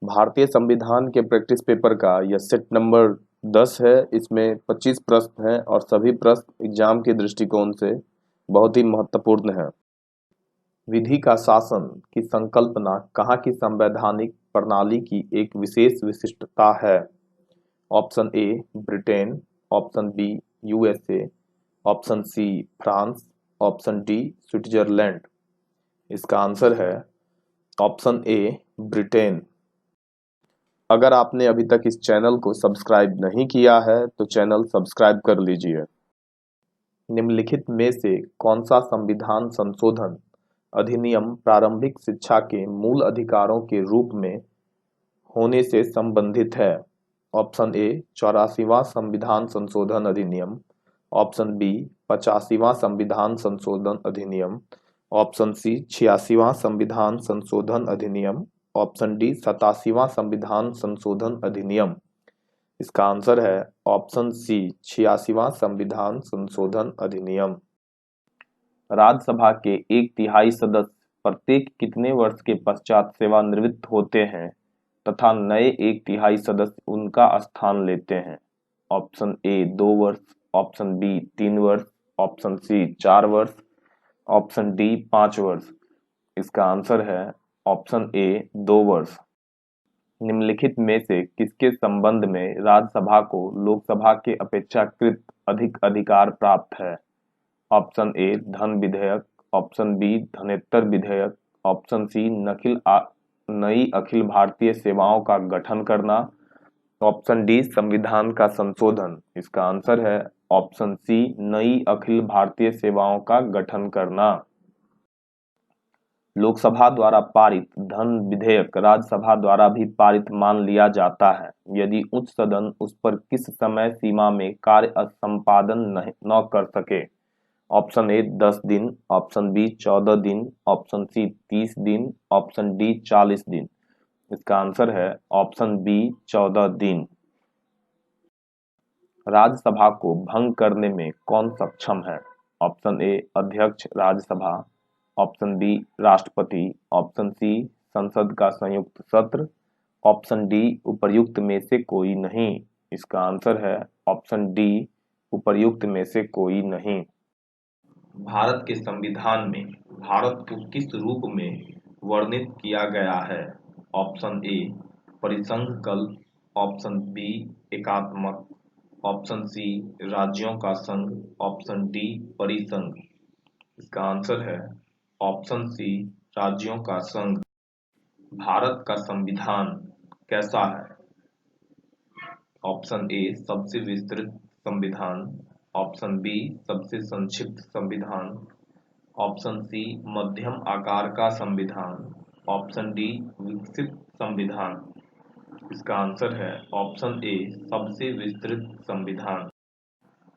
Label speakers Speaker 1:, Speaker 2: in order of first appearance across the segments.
Speaker 1: भारतीय संविधान के प्रैक्टिस पेपर का यह सेट नंबर 10 है। इसमें 25 प्रश्न हैं और सभी प्रश्न एग्जाम के दृष्टिकोण से बहुत ही महत्वपूर्ण है। विधि का शासन की संकल्पना कहाँ की संवैधानिक प्रणाली की एक विशेष विशिष्टता है? Option A Britain, option B USA, option C France, option D Switzerland. इसका आंसर है ऑप्शन ए ब्रिटेन। अगर आपने अभी तक इस चैनल को सब्सक्राइब नहीं किया है तो चैनल सब्सक्राइब कर लीजिए। निम्नलिखित में से कौन सा संविधान संशोधन अधिनियम प्रारंभिक शिक्षा के मूल अधिकारों के रूप में होने से संबंधित है? ऑप्शन ए 84वां संविधान संशोधन अधिनियम, ऑप्शन बी 85वां संविधान संशोधन अधिनियम, ऑप्शन सी 86वां संविधान संशोधन अधिनियम, ऑप्शन डी 87वां संविधान संशोधन अधिनियम। इसका आंसर है ऑप्शन सी 86वां संविधान संशोधन अधिनियम। राज्यसभा के 1/3 सदस्य प्रत्येक कितने वर्ष के पश्चात सेवानिवृत्त होते हैं तथा नए 1/3 सदस्य उनका स्थान लेते हैं? ऑप्शन ए 2 वर्ष, ऑप्शन बी 3 वर्ष, ऑप्शन सी 4 वर्ष, ऑप्शन डी 5 वर्ष। इसका आंसर है ऑप्शन ए 2 वर्ष। निम्नलिखित में से किसके संबंध में राज्यसभा को लोकसभा के अपेक्षाकृत अधिक अधिकार प्राप्त है? ऑप्शन ए धन विधेयक, ऑप्शन बी धनेतर विधेयक, ऑप्शन सी नई अखिल भारतीय सेवाओं का गठन करना, ऑप्शन डी संविधान का संशोधन। इसका आंसर है ऑप्शन सी नई अखिल भारतीय सेवाओं का गठन करना। लोकसभा द्वारा पारित धन विधेयक राज्यसभा द्वारा भी पारित मान लिया जाता है यदि उच्च सदन उस पर किस समय सीमा में कार्य संपादन न कर सके? ऑप्शन ए 10 दिन, ऑप्शन बी 14 दिन, ऑप्शन सी 30 दिन, ऑप्शन डी 40 दिन। इसका आंसर है ऑप्शन बी 14 दिन। राज्यसभा को भंग करने में कौन सक्षम है? ऑप्शन ए अध्यक्ष राज्यसभा, ऑप्शन बी राष्ट्रपति, ऑप्शन सी संसद का संयुक्त सत्र, ऑप्शन डी उपर्युक्त में से कोई नहीं। इसका आंसर है ऑप्शन डी उपर्युक्त में से कोई नहीं। भारत के संविधान में भारत को किस रूप में वर्णित किया गया है? ऑप्शन ए परिसंघ कल्प, ऑप्शन बी एकात्मक, ऑप्शन सी राज्यों का संघ, ऑप्शन डी परिसंघ। इसका आंसर है ऑप्शन सी राज्यों का संघ। भारत का संविधान कैसा है? ऑप्शन ए सबसे विस्तृत संविधान, ऑप्शन बी सबसे संक्षिप्त संविधान, ऑप्शन सी मध्यम आकार का संविधान, ऑप्शन डी विकसित संविधान। इसका आंसर है ऑप्शन ए सबसे विस्तृत संविधान।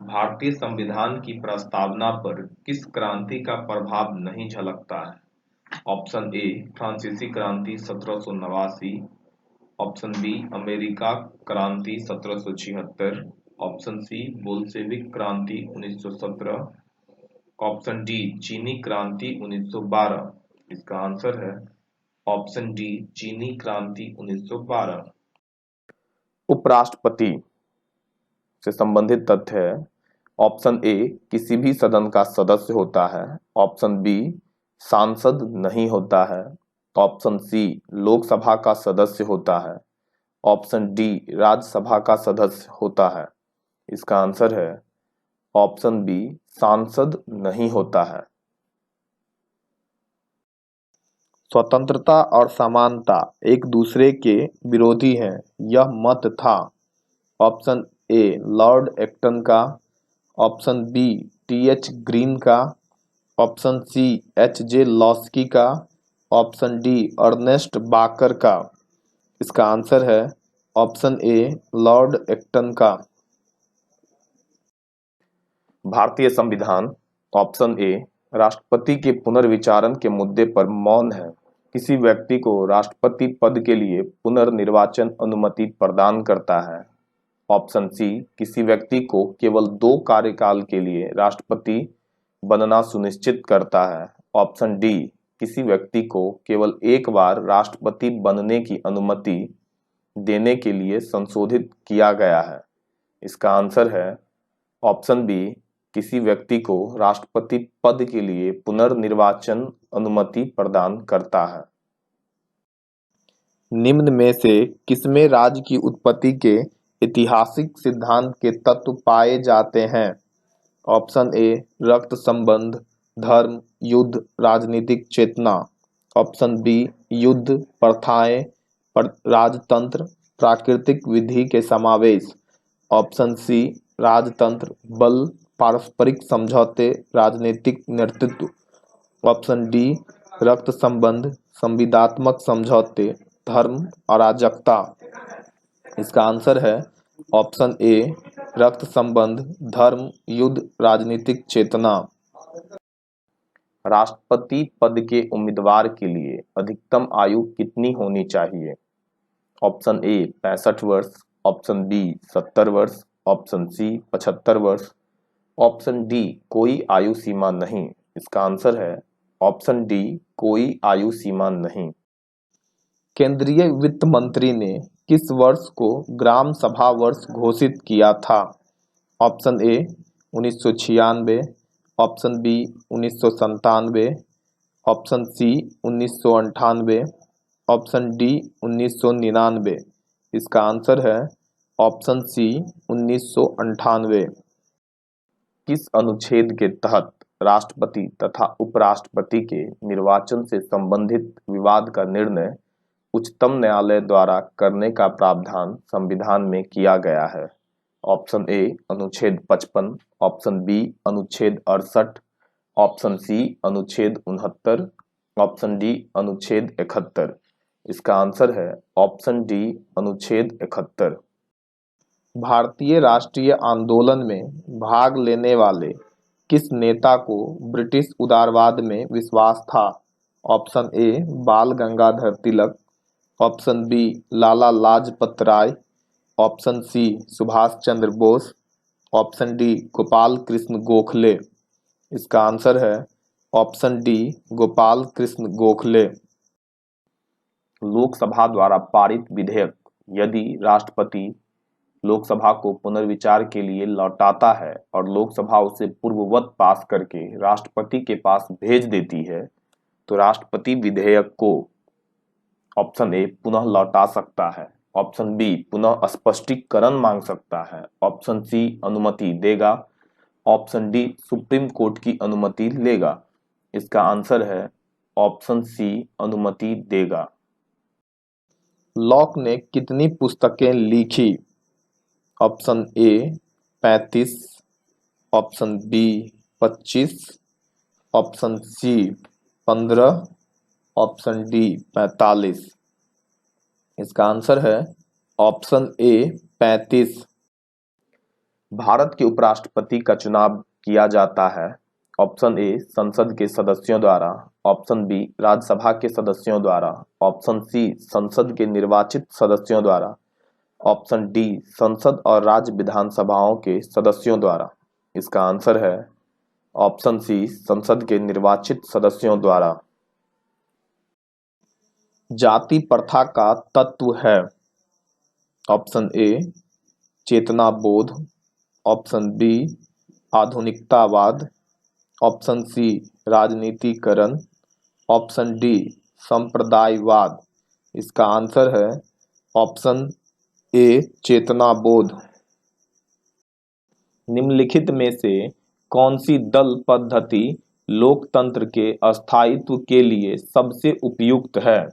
Speaker 1: भारतीय संविधान की प्रस्तावना पर किस क्रांति का प्रभाव नहीं झलकता है? ऑप्शन ए फ्रांसीसी क्रांति 1789, ऑप्शन बी अमेरिका क्रांति 1776, ऑप्शन सी बोल्शेविक क्रांति 1917, ऑप्शन डी चीनी क्रांति 1912। इसका आंसर है ऑप्शन डी चीनी क्रांति 1912। उपराष्ट्रपति से संबंधित तथ्य है। ऑप्शन ए किसी भी सदन का सदस्य होता है, ऑप्शन बी सांसद नहीं होता है, ऑप्शन सी लोकसभा का सदस्य होता है, ऑप्शन डी राज्यसभा का सदस्य होता है। इसका आंसर है ऑप्शन बी सांसद नहीं होता है। स्वतंत्रता और समानता एक दूसरे के विरोधी हैं, यह मत था। ऑप्शन ए लॉर्ड एक्टन का, ऑप्शन बी टी.एच. ग्रीन का, ऑप्शन सी एच.जे. लॉस्की का, ऑप्शन डी अर्नेस्ट बाकर का। इसका आंसर है ऑप्शन ए लॉर्ड एक्टन का। भारतीय संविधान ऑप्शन ए राष्ट्रपति के पुनर्विचारण के मुद्दे पर मौन है, किसी व्यक्ति को राष्ट्रपति पद के लिए पुनर्निर्वाचन अनुमति प्रदान करता है। ऑप्शन सी किसी व्यक्ति को केवल 2 कार्यकाल के लिए राष्ट्रपति बनना सुनिश्चित करता है। ऑप्शन डी किसी व्यक्ति को केवल एक बार राष्ट्रपति बनने की अनुमति देने के लिए संशोधित किया गया है? इसका आंसर है ऑप्शन बी, किसी व्यक्ति को राष्ट्रपति पद के लिए पुनर्निर्वाचन अनुमति प्रदान करता है। निम्न में से किसमें राज्य की उत्पत्ति के ऐतिहासिक सिद्धांत के तत्व पाए जाते हैं? ऑप्शन ए, रक्त संबंध, धर्म, युद्ध, राजनीतिक चेतना। ऑप्शन बी, युद्ध, प्रथाएं, राजतंत्र, प्राकृतिक विधि के समावेश। ऑप्शन सी, राजतंत्र, बल, पारस्परिक समझौते, राजनीतिक नेतृत्व। ऑप्शन डी, रक्त संबंध, संविदात्मक समझौते, धर्म, अराजकता। इसका आंसर है ऑप्शन ए, रक्त संबंध, धर्म, युद्ध, राजनीतिक चेतना। राष्ट्रपति पद के उम्मीदवार के लिए अधिकतम आयु कितनी होनी चाहिए? ऑप्शन ए 65 वर्ष, ऑप्शन बी 70 वर्ष, ऑप्शन सी 75 वर्ष, ऑप्शन डी कोई आयु सीमा नहीं। इसका आंसर है ऑप्शन डी, कोई आयु सीमा नहीं। केंद्रीय वित्त मंत्री ने किस वर्ष को ग्राम सभा वर्ष घोषित किया था? Option A 1996, option B 1997, option C 1998, option D 1999। इसका आंसर है ऑप्शन सी 1998। किस अनुच्छेद के तहत राष्ट्रपति तथा उपराष्ट्रपति के निर्वाचन से संबंधित विवाद का निर्णय उच्चतम न्यायालय द्वारा करने का प्रावधान संविधान में किया गया है? ऑप्शन ए अनुच्छेद 55, ऑप्शन बी अनुच्छेद 68, ऑप्शन सी अनुच्छेद 69, ऑप्शन डी अनुच्छेद 71। इसका आंसर है ऑप्शन डी, अनुच्छेद 71। भारतीय राष्ट्रीय आंदोलन में भाग लेने वाले किस नेता को ब्रिटिश उदारवाद में विश्वास था? ऑप्शन ए बाल Gangadhar Tilak, option B Lala Lajpat Rai, option C Subhash Chandra Bose, option D Gopal Krishna Gokhale. इसका आंसर है ऑप्शन डी, गोपाल कृष्ण गोखले। लोकसभा द्वारा पारित विधेयक यदि राष्ट्रपति लोकसभा को पुनर्विचार के लिए लौटाता है और लोकसभा उसे पूर्ववत पास करके राष्ट्रपति के पास भेज देती है तो राष्ट्रपति विधेयक को ऑप्शन ए पुनः लौटा सकता है, ऑप्शन बी पुनः स्पष्टीकरण मांग सकता है, ऑप्शन सी अनुमति देगा, ऑप्शन डी सुप्रीम कोर्ट की अनुमति लेगा। इसका आंसर है ऑप्शन सी, अनुमति देगा। लॉक ने कितनी पुस्तकें लिखी? Option A 35, option B 25, option C 15, option D 45। इसका आंसर है ऑप्शन ए 35। भारत के उपराष्ट्रपति का चुनाव किया जाता है? ऑप्शन ए संसद के सदस्यों द्वारा, ऑप्शन बी राज्यसभा के सदस्यों द्वारा, ऑप्शन सी संसद के निर्वाचित सदस्यों द्वारा, ऑप्शन डी संसद और राज्य विधानसभाओं के सदस्यों द्वारा। इसका आंसर है ऑप्शन सी, संसद के निर्वाचित सदस्यों द्वारा। जाति प्रथा का तत्व है? ऑप्शन ए चेतना बोध, ऑप्शन बी आधुनिकतावाद, ऑप्शन सी राजनीतिकरण, ऑप्शन डी संप्रदायवाद। इसका आंसर है ऑप्शन ए चेतना बोध। निम्नलिखित में से कौन सी दल पद्धति लोकतंत्र के स्थायित्व के लिए सबसे उपयुक्त है?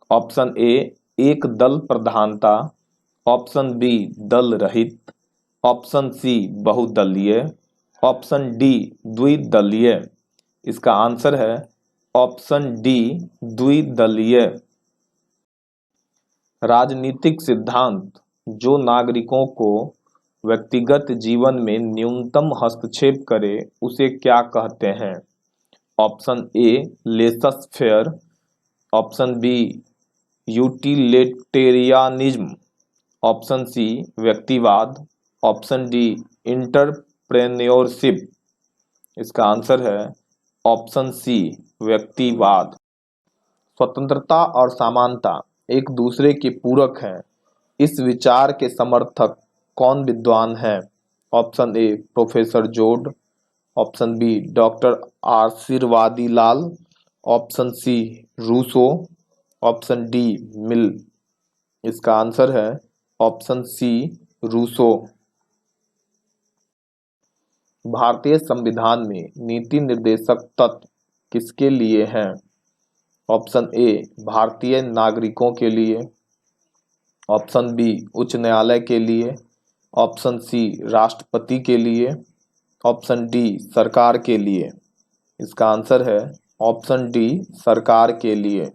Speaker 1: ऑप्शन ए एक दल प्रधानता, ऑप्शन बी दल रहित, ऑप्शन सी बहुदलीय, ऑप्शन डी द्विदलीय। इसका आंसर है ऑप्शन डी द्विदलीय। राजनीतिक सिद्धांत जो नागरिकों को व्यक्तिगत जीवन में न्यूनतम हस्तक्षेप करे उसे क्या कहते हैं? Option A laissez faire, option B utilitarianism, option C व्यक्तिवाद, ऑप्शन डी इंटरप्रेन्योरशिप। इसका आंसर है ऑप्शन सी व्यक्तिवाद। स्वतंत्रता और समानता एक दूसरे के पूरक हैं, इस विचार के समर्थक कौन विद्वान हैं? Option A professor Joad, option B doctor Ashirvadi Lal, option C Rousseau, option D Mill. इसका आंसर है ऑप्शन सी रूसो। भारतीय संविधान में नीति निर्देशक तत्व किसके लिए हैं? ऑप्शन ए भारतीय नागरिकों के लिए, ऑप्शन बी उच्च न्यायालय के लिए, ऑप्शन सी राष्ट्रपति के लिए, ऑप्शन डी सरकार के लिए। इसका आंसर है ऑप्शन डी सरकार के लिए।